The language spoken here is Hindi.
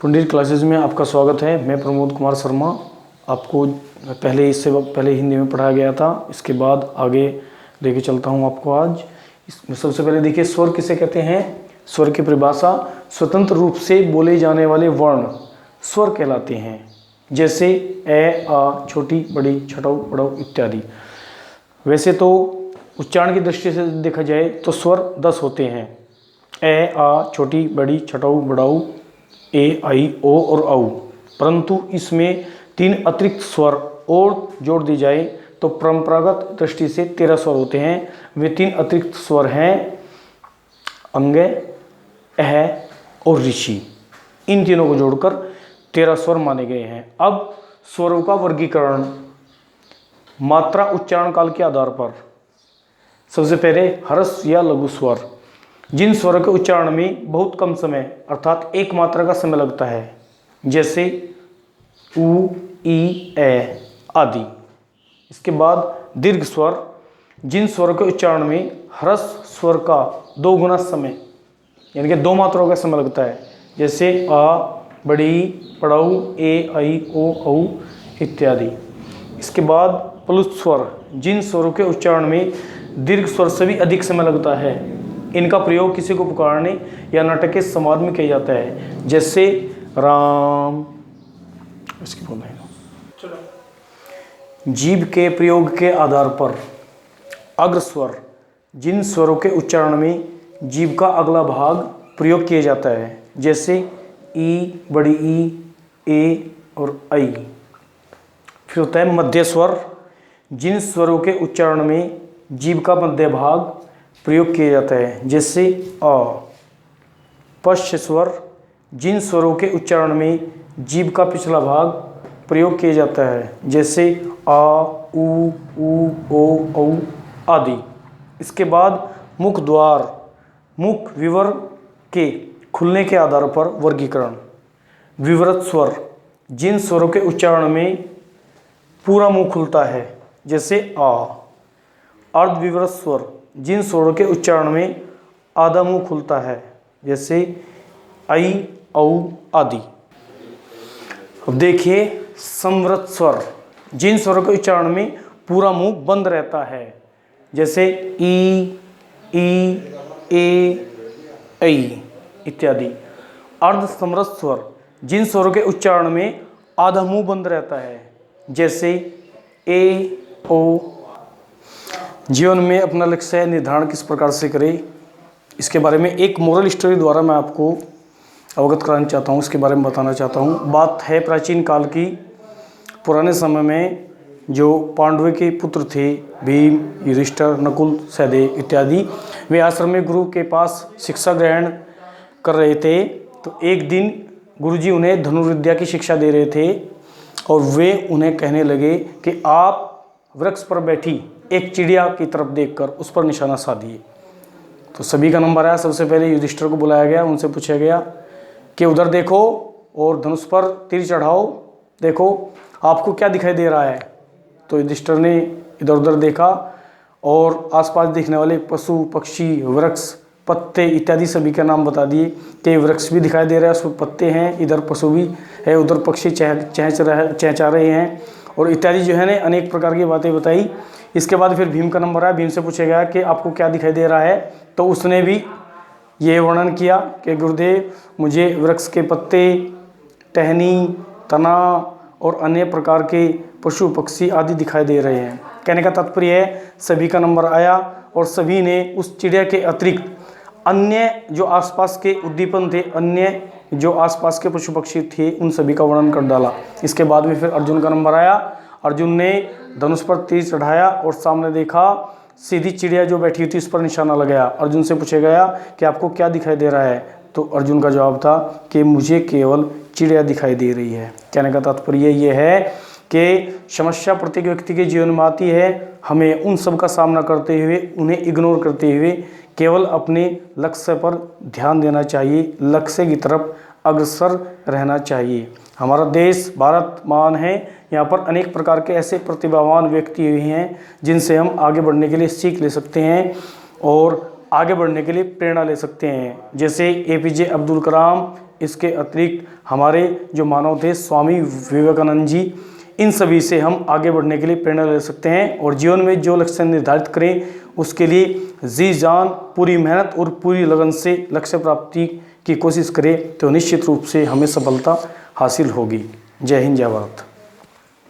टुंडीर क्लासेस में आपका स्वागत है। मैं प्रमोद कुमार शर्मा। आपको इससे पहले हिंदी में पढ़ाया गया था, इसके बाद आगे लेके चलता हूँ आपको। आज इसमें सबसे पहले देखिए, स्वर किसे कहते हैं। स्वर की परिभाषा, स्वतंत्र रूप से बोले जाने वाले वर्ण स्वर कहलाते हैं, जैसे ए, आ, छोटी, बड़ी, छठौ, बड़ौ इत्यादि। वैसे तो उच्चारण की दृष्टि से देखा जाए तो स्वर 10 होते हैं। ए, आ, छोटी, बड़ी, छठौ, बड़ौ, ए, आई, ओ और औ। परंतु इसमें 3 अतिरिक्त स्वर और जोड़ दी जाए तो परंपरागत दृष्टि से 13 स्वर होते हैं। वे 3 अतिरिक्त स्वर हैं अंग, अह और ऋषि। इन तीनों को जोड़कर 13 स्वर माने गए हैं। अब स्वरों का वर्गीकरण मात्रा उच्चारण काल के आधार पर। सबसे पहले हर्ष या लघु स्वर, जिन स्वरों के उच्चारण में बहुत कम समय अर्थात एक मात्रा का समय लगता है, जैसे उ, ई, ए आदि। इसके बाद दीर्घ स्वर, जिन स्वरों के उच्चारण में ह्रस्व स्वर का 2 गुना समय यानी कि 2 मात्राओं का समय लगता है, जैसे आ, बड़ी, पड़ौ, ए, आई, ओ, औ इत्यादि। इसके बाद प्लुत स्वर, जिन स्वरों के उच्चारण में दीर्घ स्वर से भी अधिक समय लगता है। इनका प्रयोग किसी को पुकारने या नाटक के संवाद में किया जाता है, जैसे राम। इसकी बोल जीभ के प्रयोग के आधार पर अग्र स्वर, जिन स्वरों के उच्चारण में जीभ का अगला भाग प्रयोग किया जाता है, जैसे ई, बड़ी ई, ए और आई। फिर होता है मध्य स्वर, जिन स्वरों के उच्चारण में जीभ का मध्य भाग प्रयोग किया जाता है, जैसे आ। पश्च स्वर, जिन स्वरों के उच्चारण में जीभ का पिछला भाग प्रयोग किया जाता है, जैसे आ, उ, ओ, औ आदि। इसके बाद मुख द्वार, मुख विवर के खुलने के आधार पर वर्गीकरण। विवृत स्वर, जिन स्वरों के उच्चारण में पूरा मुंह खुलता है, जैसे आ। अर्धविवृत स्वर, जिन स्वरों के उच्चारण में आधा मुंह खुलता है, जैसे आई, औ आदि। अब देखिए संवृत स्वर, जिन स्वरों के उच्चारण में पूरा मुंह बंद रहता है, जैसे ई, ए, ऐ इत्यादि। अर्धसंवृत स्वर, जिन स्वरों के उच्चारण में आधा मुंह बंद रहता है, जैसे ए, ओ। जीवन में अपना लक्ष्य निर्धारण किस प्रकार से करें, इसके बारे में एक मोरल स्टोरी द्वारा मैं आपको अवगत कराना चाहता हूँ, इसके बारे में बताना चाहता हूँ। बात है प्राचीन काल की। पुराने समय में जो पांडवों के पुत्र थे, भीम, युधिष्ठिर, नकुल, सहदेव इत्यादि, वे आश्रम में गुरु के पास शिक्षा ग्रहण कर रहे थे। तो एक दिन गुरुजी उन्हें धनुर्विद्या की शिक्षा दे रहे थे और वे उन्हें कहने लगे कि आप वृक्ष पर बैठी एक चिड़िया की तरफ देखकर उस पर निशाना साधिए। तो सभी का नंबर आया। सबसे पहले युधिष्ठिर को बुलाया गया, उनसे पूछा गया कि उधर देखो और धनुष पर तीर चढ़ाओ, देखो आपको क्या दिखाई दे रहा है। तो युधिष्ठिर ने इधर उधर देखा और आसपास दिखने वाले पशु, पक्षी, वृक्ष, पत्ते इत्यादि सभी का नाम बता दिए कि वृक्ष भी दिखाई दे रहा है, उसमें पत्ते हैं, इधर पशु भी है, उधर पक्षी चहचहा रहे हैं और इत्यादि जो है ना अनेक प्रकार की बातें बताई। इसके बाद फिर भीम का नंबर आया। भीम से पूछा गया कि आपको क्या दिखाई दे रहा है। तो उसने भी ये वर्णन किया कि गुरुदेव, मुझे वृक्ष के पत्ते, टहनी, तना और अन्य प्रकार के पशु पक्षी आदि दिखाई दे रहे हैं। कहने का तात्पर्य है सभी का नंबर आया और सभी ने उस चिड़िया के अतिरिक्त अन्य जो आसपास के उद्दीपन थे, अन्य जो आसपास के पशु पक्षी थे, उन सभी का वर्णन कर डाला। इसके बाद में फिर अर्जुन का नंबर आया। अर्जुन ने धनुष पर तीर चढ़ाया और सामने देखा सीधी चिड़िया जो बैठी थी, उस पर निशाना लगाया। अर्जुन से पूछा गया कि आपको क्या दिखाई दे रहा है। तो अर्जुन का जवाब था कि मुझे केवल चिड़िया दिखाई दे रही है। कहने का तात्पर्य ये है कि समस्या प्रत्येक व्यक्ति के जीवन में आती है, हमें उन सब का सामना करते हुए, उन्हें इग्नोर करते हुए केवल अपने लक्ष्य पर ध्यान देना चाहिए, लक्ष्य की तरफ अग्रसर रहना चाहिए। हमारा देश भारत महान है, यहाँ पर अनेक प्रकार के ऐसे प्रतिभावान व्यक्ति हुए हैं जिनसे हम आगे बढ़ने के लिए सीख ले सकते हैं और आगे बढ़ने के लिए प्रेरणा ले सकते हैं। जैसे APJ अब्दुल कलाम, इसके अतिरिक्त हमारे जो मानव थे स्वामी विवेकानंद जी, इन सभी से हम आगे बढ़ने के लिए प्रेरणा ले सकते हैं। और जीवन में जो लक्ष्य निर्धारित करें उसके लिए जी जान, पूरी मेहनत और पूरी लगन से लक्ष्य प्राप्ति की कोशिश करें तो निश्चित रूप से हमें सफलता हासिल होगी। जय हिंद, जय भारत।